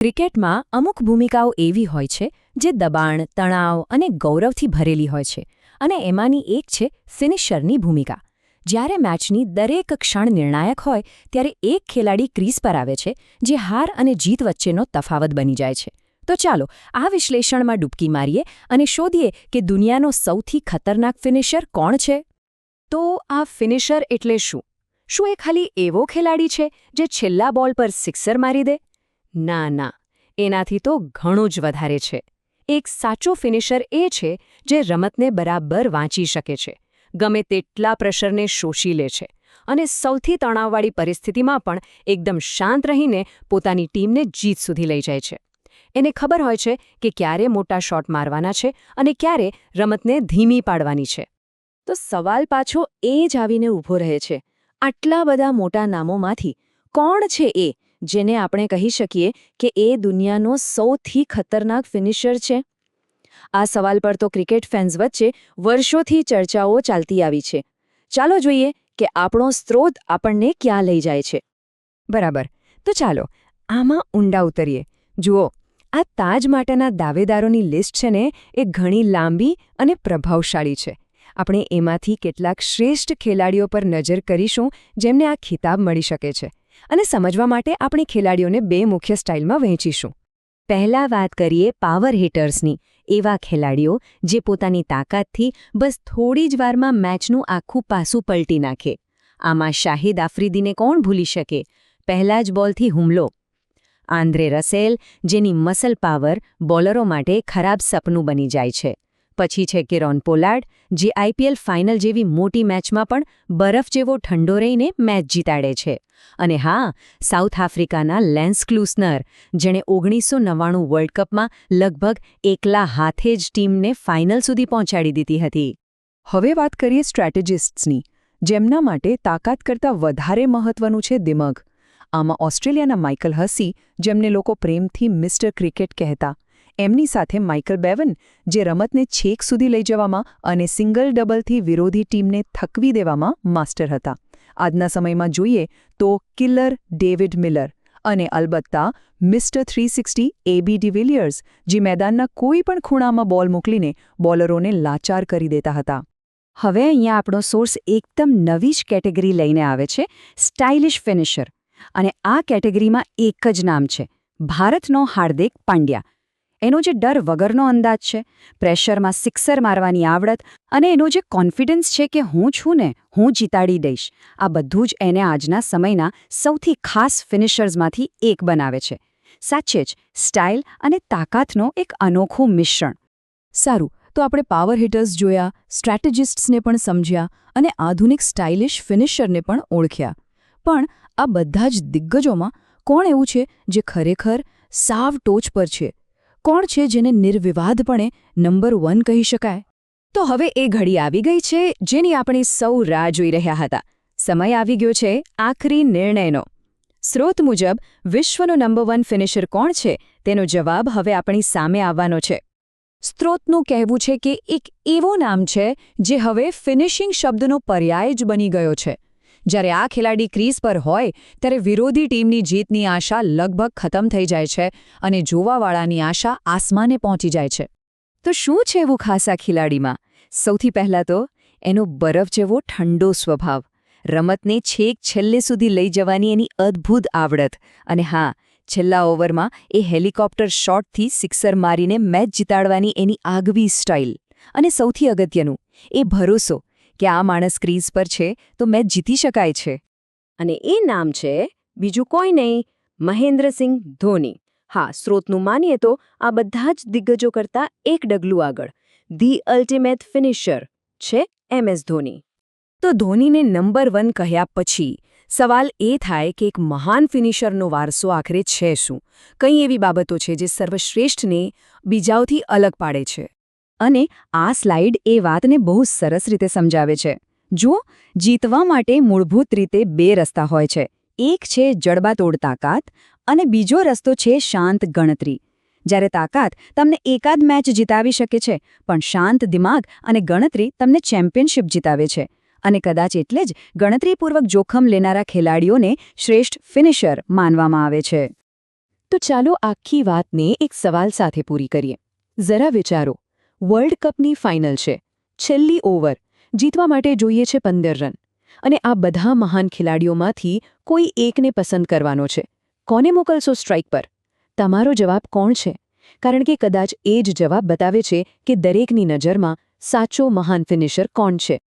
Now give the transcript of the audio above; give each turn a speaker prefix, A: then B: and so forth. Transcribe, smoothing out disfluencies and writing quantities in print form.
A: ક્રિકેટમાં અમુક ભૂમિકાઓ એવી હોય છે જે દબાણ, તણાવ અને ગૌરવથી ભરેલી હોય છે અને એમાંની એક છે ફિનિશરની ભૂમિકા. જ્યારે મેચની દરેક ક્ષણ નિર્ણાયક હોય ત્યારે એક ખેલાડી ક્રીઝ પર આવે છે જે હાર અને જીત વચ્ચેનો તફાવત બની જાય છે. તો ચાલો આ વિશ્લેષણમાં ડૂબકી મારીએ અને શોધીએ કે દુનિયાનો સૌથી ખતરનાક ફિનિશર કોણ છે. તો આ ફિનિશર એટલે શું? શું એ ખાલી એવો ખેલાડી છે જે છેલ્લા બોલ પર સિક્સર મારી દે? ના, એનાથી તો ઘણું જ વધારે છે. એક સાચો ફિનિશર એ છે જે રમતને બરાબર વાંચી શકે છે, ગમે તેટલા પ્રેશરને શોષી લે છે અને સૌથી તણાવવાળી પરિસ્થિતિમાં પણ એકદમ શાંત રહીને પોતાની ટીમને જીત સુધી લઈ જાય છે. એને ખબર હોય છે કે ક્યારે મોટા શોટ મારવાના છે અને ક્યારે રમતને ધીમી પાડવાની છે. તો સવાલ પાછો એ જ આવીને ઊભો રહે છે, આટલા બધા મોટા નામોમાંથી કોણ છે એ જેને આપણે કહી શકીએ કે એ દુનિયાનો સૌથી ખતરનાક ફિનિશર છે? આ સવાલ પર તો ક્રિકેટ ફેન્સ વચ્ચે વર્ષોથી ચર્ચાઓ ચાલતી આવી છે. ચાલો જોઈએ કે આપણો સ્ત્રોત આપણને ક્યાં લઈ જાય છે. બરાબર, તો ચાલો આમાં ઊંડા ઉતરીએ. જુઓ, આ તાજ માટેના દાવેદારોની લિસ્ટ છે ને, એ ઘણી લાંબી અને પ્રભાવશાળી છે. આપણે એમાંથી કેટલાક શ્રેષ્ઠ ખેલાડીઓ પર નજર કરીશું જેમને આ ખિતાબ મળી શકે છે. અને સમજવા માટે આપણે ખેલાડીઓને બે મુખ્ય સ્ટાઇલમાં વહેંચીશું. પહેલા વાત કરીએ પાવર હિટર્સની, એવા ખેલાડીઓ જે પોતાની તાકાતથી બસ થોડી જ વારમાં મેચનું આખું પાસું પલટી નાખે. આમાં શાહિદ આફ્રિદીને કોણ ભૂલી શકે? પહેલા જ બોલથી હુમલો. આંદ્રે રસેલ, જેની મસલ પાવર બોલરો માટે ખરાબ સપનું બની જાય છે. પછી છે કિરોન પોલાર્ડ, જે આઈપીએલ ફાઇનલ જેવી મોટી મેચમાં પણ બરફ જેવો ઠંડો રહીને મેચ જીતાડે છે. અને હા, સાઉથ આફ્રિકાના લેન્સ ક્લુસનર, જેણે 1999 વર્લ્ડ કપમાં લગભગ એકલા હાથે જ ટીમને ફાઇનલ સુધી પહોંચાડી દીધી હતી.
B: હવે વાત કરીએ સ્ટ્રેટેજિસ્ટ્સની, જેમના માટે તાકાત કરતાં વધારે મહત્વનું છે દિમાગ. આમાં ઓસ્ટ્રેલિયાના માઇકલ હસી, જેમને લોકો પ્રેમથી મિસ્ટર ક્રિકેટ કહેતા, એમની સાથે માઇકલ બેવન, જે રમતને છેક સુધી લઈ જવામાં અને સિંગલ ડબલથી વિરોધી ટીમને થકવી દેવામાં માસ્ટર હતા. આજના સમયમાં જોઈએ તો કિલર ડેવિડ મિલર અને અલબત્તા મિસ્ટર 360 એબી ડિવિલિયર્સ, જે મેદાનના કોઈ પણ ખૂણામાં બોલ મોકલીને બોલરોને લાચાર કરી દેતા હતા.
A: હવે અહીંયા આપણો સોર્સ એકદમ નવી જ કેટેગરી લઈને આવે છે, સ્ટાઇલિશ ફિનિશર. અને આ કેટેગરીમાં એક જ નામ છે, ભારતનો હાર્દિક પાંડ્યા. એનો જે ડર વગરનો અંદાજ છે, પ્રેશરમાં સિક્સર મારવાની આવડત અને એનો જે કોન્ફિડન્સ છે કે હું છું ને, હું જીતાડી દઈશ, આ બધું જ એને આજના સમયના સૌથી ખાસ ફિનિશર્સમાંથી એક બનાવે છે. સાચે જ સ્ટાઇલ અને તાકાતનો એક અનોખું મિશ્રણ.
B: સારું, તો આપણે પાવર હિટર્સ જોયા, સ્ટ્રેટેજિસ્ટ્સને પણ સમજ્યા અને આધુનિક સ્ટાઇલિશ ફિનિશરને પણ ઓળખ્યા. પણ આ બધા જ દિગ્ગજોમાં કોણ એવું છે જે ખરેખર સાવ ટોચ પર છે? કોણ છે જેને નિર્વિવાદપણે નંબર 1 કહી શકાય? તો હવે એ ઘડી આવી ગઈ છે જેની આપણે સૌ રાહ જોઈ રહ્યા હતા. સમય આવી ગયો છે આખરી નિર્ણયનો. સ્રોત મુજબ વિશ્વનો નંબર 1 ફિનિશર કોણ છે તેનો જવાબ હવે આપણી સામે આવવાનો છે. સ્ત્રોતનું કહેવું છે કે એક એવું નામ છે જે હવે ફિનિશિંગ શબ્દનો પર્યાય જ બની ગયો છે. જ્યારે આ ખેલાડી ક્રીઝ પર હોય ત્યારે વિરોધી ટીમની જીતની આશા લગભગ ખતમ થઈ જાય છે અને જોવાવાળાની આશા આસમાને પહોંચી જાય છે. તો શું છે એવું ખાસ આ ખેલાડીમાં? સૌથી પહેલાં તો એનો બરફ જેવો ઠંડો સ્વભાવ, રમતને છેક છેલ્લે સુધી લઈ જવાની એની અદ્ભુત આવડત અને હા, છેલ્લા ઓવરમાં એ હેલિકોપ્ટર શોટથી સિક્સર મારીને મેચ જીતાડવાની એની આગવી સ્ટાઇલ. અને સૌથી અગત્યનું, એ ભરોસો કે આ માણસ ક્રીઝ પર છે તો મેચ જીતી શકાય છે. અને એ નામ છે બીજું કોઈ નહીં, મહેન્દ્રસિંહ ધોની. હા, સ્ત્રોતનું માનીએ તો આ બધા જ દિગ્ગજો કરતાં એક ડગલું આગળ. ધી અલ્ટિમેટ ફિનિશર છે MS ધોની. તો ધોનીને નંબર 1 કહ્યા પછી સવાલ એ થાય કે એક મહાન ફિનિશરનો વારસો આખરે છે શું? કઈ એવી બાબતો છે જે સર્વશ્રેષ્ઠને બીજાઓથી અલગ પાડે છે? અને આ સ્લાઇડ એ વાતને બહુ સરસ રીતે સમજાવે છે. જુઓ, જીતવા માટે મૂળભૂત રીતે 2 રસ્તા હોય છે. એક છે જડબાતોડ તાકાત અને બીજો રસ્તો છે શાંત ગણતરી. જ્યારે તાકાત તમને એકાદ મેચ જીતાવી શકે છે, પણ શાંત દિમાગ અને ગણતરી તમને ચેમ્પિયનશિપ જીતાવે છે. અને કદાચ એટલે જ ગણતરીપૂર્વક જોખમ લેનારા ખેલાડીઓને શ્રેષ્ઠ ફિનિશર માનવામાં આવે છે.
A: તો ચાલો આખી વાતને એક સવાલ સાથે પૂરી કરીએ. જરા વિચારો, વર્લ્ડ કપની ફાઇનલ છે, છેલ્લી ઓવર, જીતવા માટે જોઈએ છે 15 રન. અને આ બધા મહાન ખેલાડીઓમાંથી કોઈ એકને પસંદ કરવાનો છે. કોને મોકલશો સ્ટ્રાઇક પર? તમારો જવાબ કોણ છે? કારણ કે કદાચ એ જ જવાબ બતાવે છે કે દરેકની નજરમાં સાચો મહાન ફિનિશર કોણ છે.